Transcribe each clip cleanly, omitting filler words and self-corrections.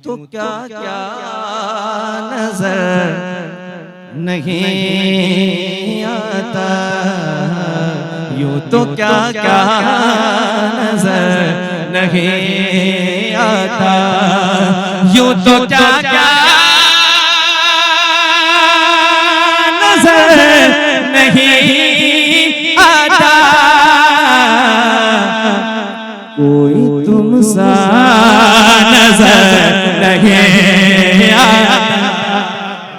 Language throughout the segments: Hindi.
तो क्या क्या नजर नहीं आता, यूं तो क्या क्या नजर नहीं आता, यूं तो क्या क्या नजर नहीं आता, कोई तुम सा नजर नहीं आता।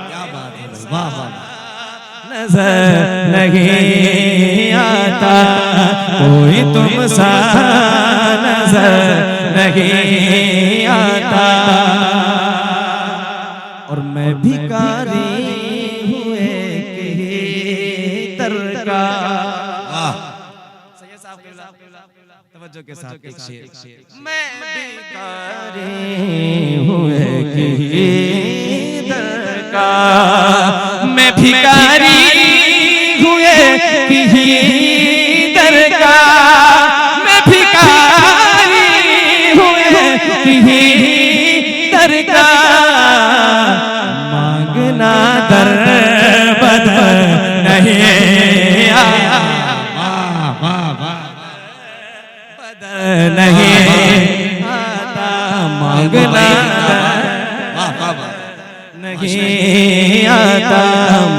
क्या बात है, वाह वाह। नजर नहीं आता, कोई तुम सा नजर नहीं आता। और मैं भिखारी हुए के दर का, तवज्जो के साथ एक शेर। मैं भिखारी हुए के दर का, मैं भिखारी हुए के दर का, मैं भिखारी हुए के दर का, मांगना दर बदर नहीं आया, नहीं आता, मांगना नहीं आता,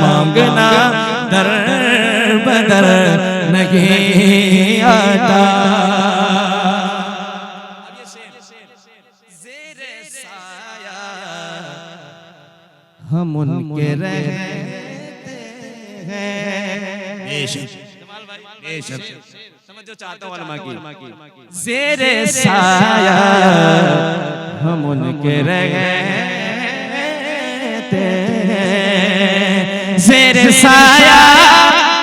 मांगना दर बदर नहीं आता। ज़ेरे साया हम उनके रहते हैं, समझो चाहता हूँ अलमा की। ज़ेरे साया हम उनके रहते हैं, ज़ेरे साया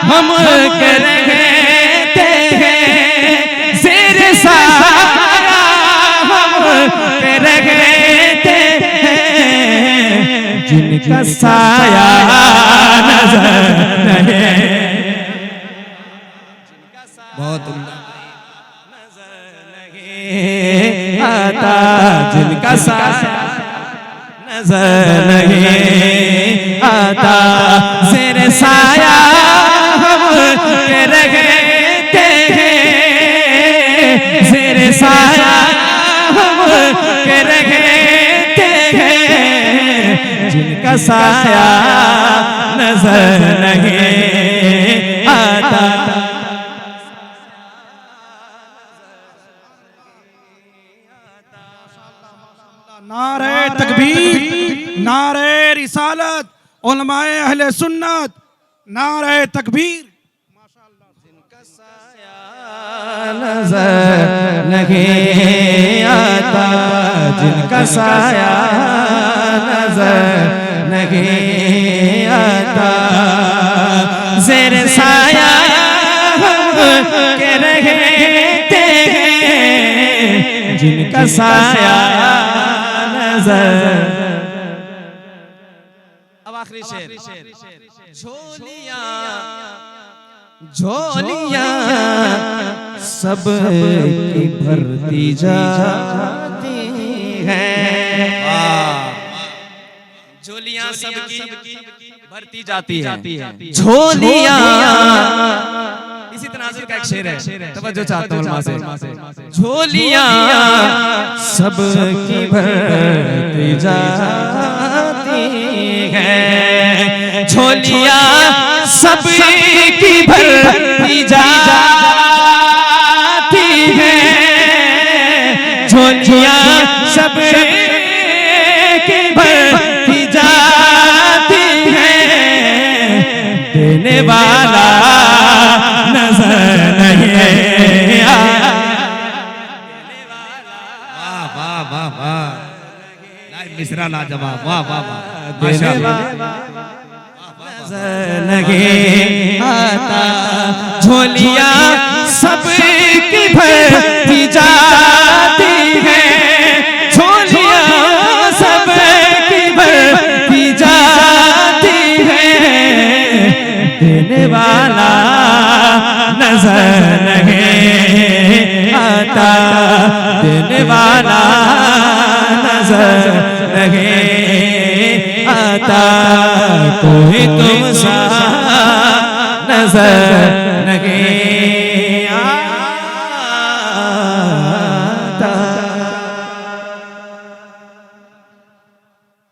हम उनके रहते हैं, ज़ेरे साया हम उनके रहते हैं, जिनका साया नजर नहीं, बहुत नजर नहीं आता, जिनका साया नजर नहीं आता, ज़ेरे साया हम के रहते हैं, ज़ेरे साया हम के रहते हैं, जिनका साया नजर नहीं आता। नारे तकबीर, नारे रिसालत, उलमाए अहले सुन्नत, नारे तकबीर। जिनका साया नजर नहीं आता, जिनका साया नजर नहीं आता, ज़ेरे साया हम के रहते हैं, जिनका साया नजर। अब आखिरी शेर। झोलियां झोलियां सब की भरती जाती हैं, झोलियां सबकी भरती जाती है, झोलियां। इसी तनाजुर का एक शेर है, तवज्जो चाहता हूँ उलमा से। झोलियां सबकी भरती जाती हैं, झोलियां सबकी भरती जाती हैं, झोलियां सबकी भरती जाती हैं, देने वाला नजर नहीं आया। वाह वाह वाह, मिश्रा लाजवाब, वाह वाह वाह, नजर नहीं आता, झोलियां सबकी भरती जाती हैं, झोलियां सबकी भरती जाती हैं, देने वाला नजर नहीं आता, देने वाला नजर नहीं आता, कोई तुम सा नजर नहीं